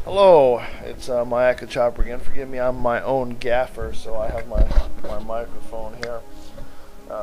Hello, it's Myakka Chopper again. Forgive me, I'm my own gaffer, so I have my microphone here.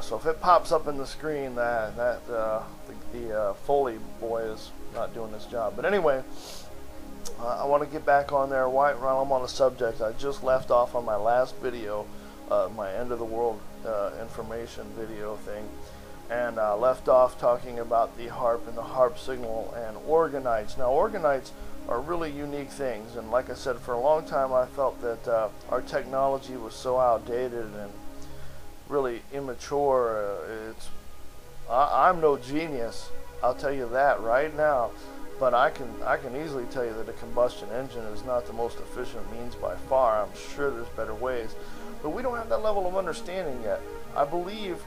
So if it pops up in the screen, the Foley boy is not doing his job. But anyway, I want to get back on there while I'm on the subject. I just left off on my last video, my end of the world information video thing, and left off talking about the Haarp and the Haarp signal and Orgonites. Now, Orgonites are really unique things, and like I said, for a long time I felt that our technology was so outdated and really immature. I'm no genius, I'll tell you that right now, but I can easily tell you that a combustion engine is not the most efficient means by far. I'm sure there's better ways, but we don't have that level of understanding yet. I believe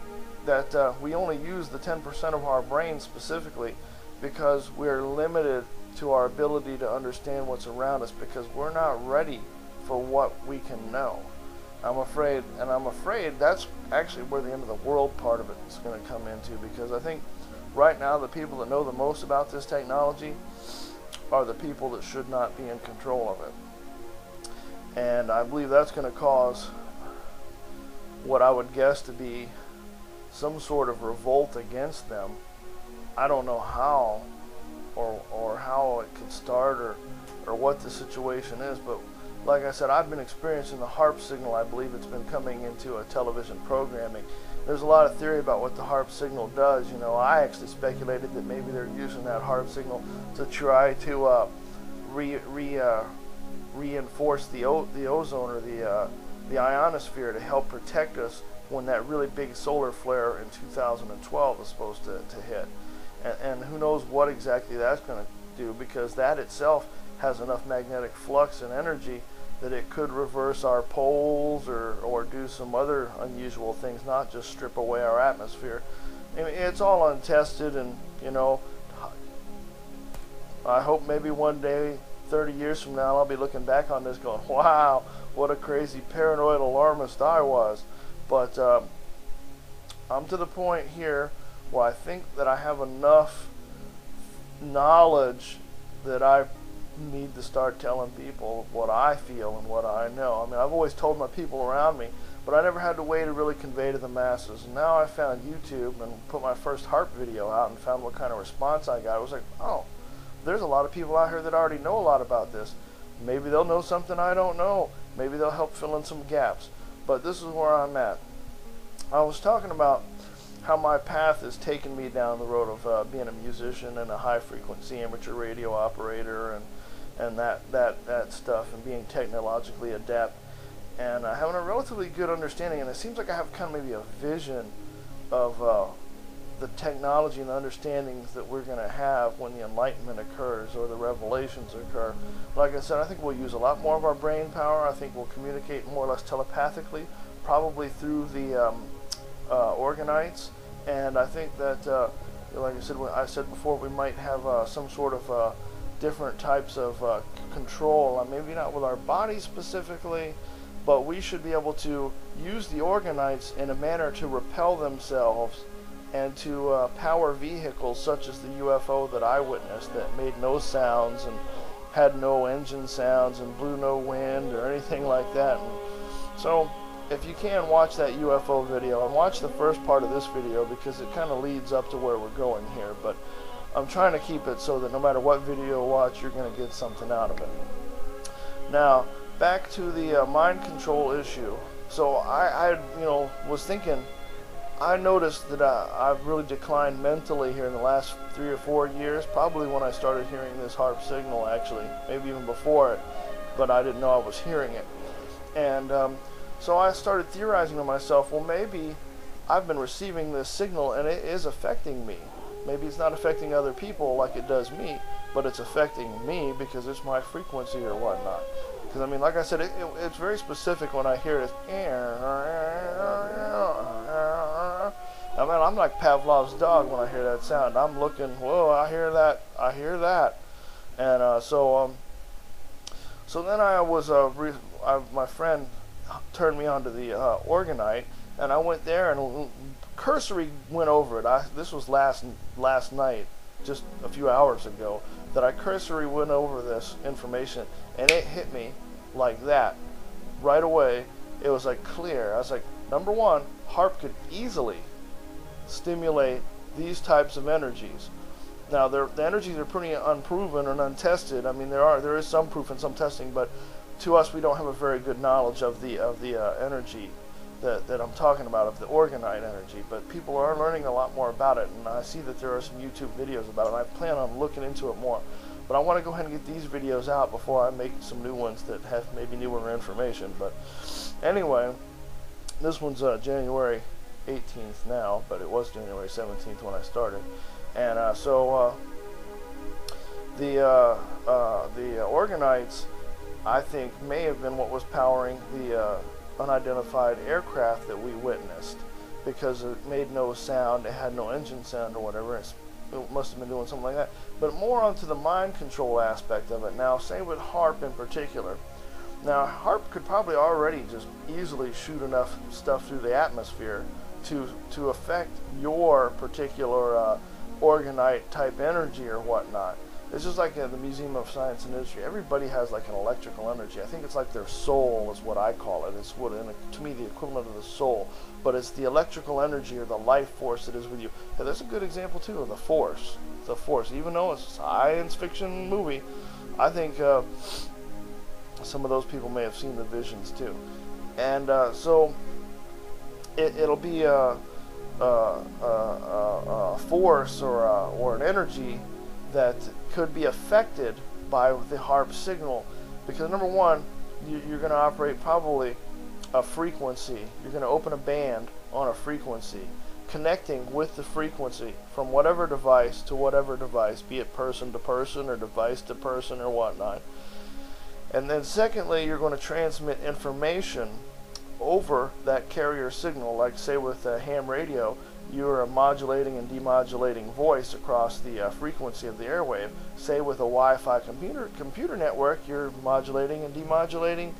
that we only use the 10% of our brain specifically because we're limited to our ability to understand what's around us, because we're not ready for what we can know. I'm afraid that's actually where the end of the world part of it is going to come into, because I think right now the people that know the most about this technology are the people that should not be in control of it. And I believe that's going to cause what I would guess to be some sort of revolt against them. I don't know how or how it could start or what the situation is, but like I said, I've been experiencing the Haarp signal. I believe it's been coming into a television programming. There's a lot of theory about what the Haarp signal does. You know, I actually speculated that maybe they're using that Haarp signal to try to reinforce the ozone or the ionosphere to help protect us when that really big solar flare in 2012 is supposed to hit. And who knows what exactly that's going to do, because that itself has enough magnetic flux and energy that it could reverse our poles or do some other unusual things, not just strip away our atmosphere. I mean, it's all untested, and you know, I hope maybe one day, 30 years from now, I'll be looking back on this going, wow, what a crazy paranoid alarmist I was. But I'm to the point here where I think that I have enough knowledge that I need to start telling people what I feel and what I know. I mean, I've always told my people around me, but I never had a way to really convey to the masses. And now I found YouTube and put my first Haarp video out and found what kind of response I got. I was like, oh, there's a lot of people out here that already know a lot about this. Maybe they'll know something I don't know. Maybe they'll help fill in some gaps. But this is where I'm at. I was talking about how my path has taken me down the road of being a musician and a high-frequency amateur radio operator and that stuff, and being technologically adept, and having a relatively good understanding. And it seems like I have kind of maybe a vision of the technology and the understandings that we're going to have when the enlightenment occurs or the revelations occur. Like I said, I think we'll use a lot more of our brain power. I think we'll communicate more or less telepathically, probably through the Orgonites. And I think that, like I said before, we might have some sort of different types of control. Maybe not with our bodies specifically, but we should be able to use the Orgonites in a manner to repel themselves and to power vehicles such as the UFO that I witnessed, that made no sounds and had no engine sounds and blew no wind or anything like that. And so if you can, watch that UFO video and watch the first part of this video, because it kind of leads up to where we're going here. But I'm trying to keep it so that no matter what video you watch, you're going to get something out of it. Now, back to the mind control issue. So I was thinking, I noticed that I've really declined mentally here in the last 3 or 4 years, probably when I started hearing this Haarp signal, actually, maybe even before it, but I didn't know I was hearing it. And so I started theorizing to myself, well, maybe I've been receiving this signal and it is affecting me. Maybe it's not affecting other people like it does me, but it's affecting me because it's my frequency or whatnot. Because, I mean, like I said, it's very specific when I hear it. I mean, I'm like Pavlov's dog when I hear that sound. I'm looking, whoa, I hear that. And so then I was, my friend turned me on to the Orgonite, and I went there and cursory went over it. This was last night, just a few hours ago. that I cursory went over this information, and it hit me like that right away. It was like clear. I was like, number one, Haarp could easily stimulate these types of energies. Now, the energies are pretty unproven and untested. I mean, there is some proof and some testing, but to us, we don't have a very good knowledge of the energy that I'm talking about, of the Orgonite energy. But people are learning a lot more about it, and I see that there are some YouTube videos about it, and I plan on looking into it more. But I want to go ahead and get these videos out before I make some new ones that have maybe newer information. But anyway, this one's January 18th now, but it was January 17th when I started. And the Orgonites, I think, may have been what was powering the unidentified aircraft that we witnessed, because it made no sound, it had no engine sound or whatever. It must have been doing something like that. But more onto the mind control aspect of it. Now, say with Haarp in particular. Now, Haarp could probably already just easily shoot enough stuff through the atmosphere to affect your particular Orgonite type energy or whatnot. It's just like the Museum of Science and Industry. Everybody has like an electrical energy. I think it's like their soul is what I call it. It's what, to me, the equivalent of the soul. But it's the electrical energy or the life force that is with you. And that's a good example too of the Force. The Force, even though it's a science fiction movie, I think some of those people may have seen the visions too. And so it'll be a force or an energy that could be affected by the Haarp signal, because number one, you're going to operate probably a frequency. You're going to open a band on a frequency, connecting with the frequency from whatever device to whatever device, be it person to person or device to person or whatnot. And then secondly, you're going to transmit information over that carrier signal, like say with a ham radio, you're modulating and demodulating voice across the frequency of the airwave. Say with a Wi-Fi computer network, you're modulating and demodulating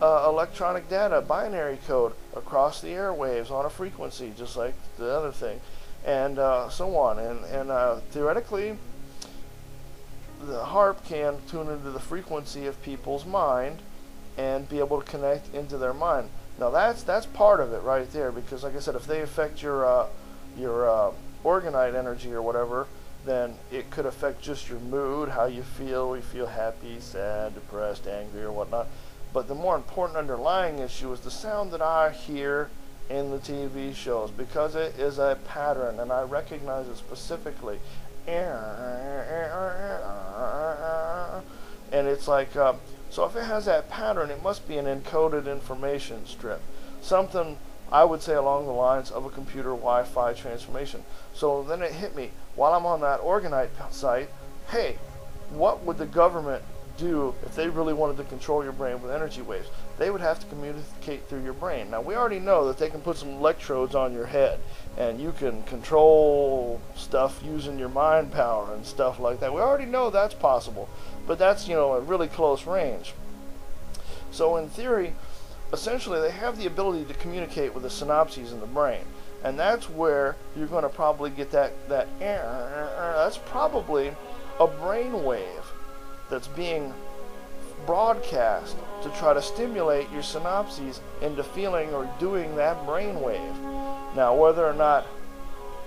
electronic data, binary code across the airwaves on a frequency, just like the other thing, and so on. And theoretically, the Haarp can tune into the frequency of people's mind and be able to connect into their mind. Now that's part of it right there, because like I said, if they affect your Orgonite energy or whatever, then it could affect just your mood, how you feel. You feel happy, sad, depressed, angry, or whatnot. But the more important underlying issue is the sound that I hear in the TV shows, because it is a pattern, and I recognize it specifically. And it's like, so if it has that pattern, it must be an encoded information strip. Something, I would say, along the lines of a computer Wi-Fi transformation. So then it hit me while I'm on that Orgonite site, hey, what would the government do if they really wanted to control your brain with energy waves? They would have to communicate through your brain. Now, we already know that they can put some electrodes on your head, and you can control stuff using your mind power and stuff like that. We already know that's possible, but that's, you know, at really close range. So in theory, essentially, they have the ability to communicate with the synapses in the brain, and that's where you're going to probably get that's probably a brain wave that's being broadcast to try to stimulate your synapses into feeling or doing that brain wave. Now, whether or not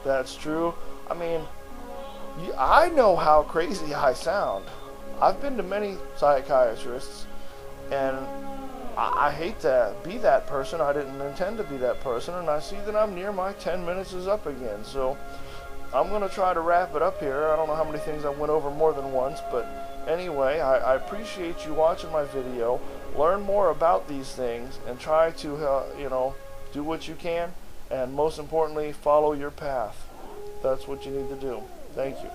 that's true, I mean, I know how crazy I sound. I've been to many psychiatrists, and I hate to be that person. I didn't intend to be that person, and I see that I'm near my 10 minutes is up again. So I'm going to try to wrap it up here. I don't know how many things I went over more than once, but anyway, I appreciate you watching my video. Learn more about these things and try to, you know, do what you can, and most importantly, follow your path. That's what you need to do. Thank you.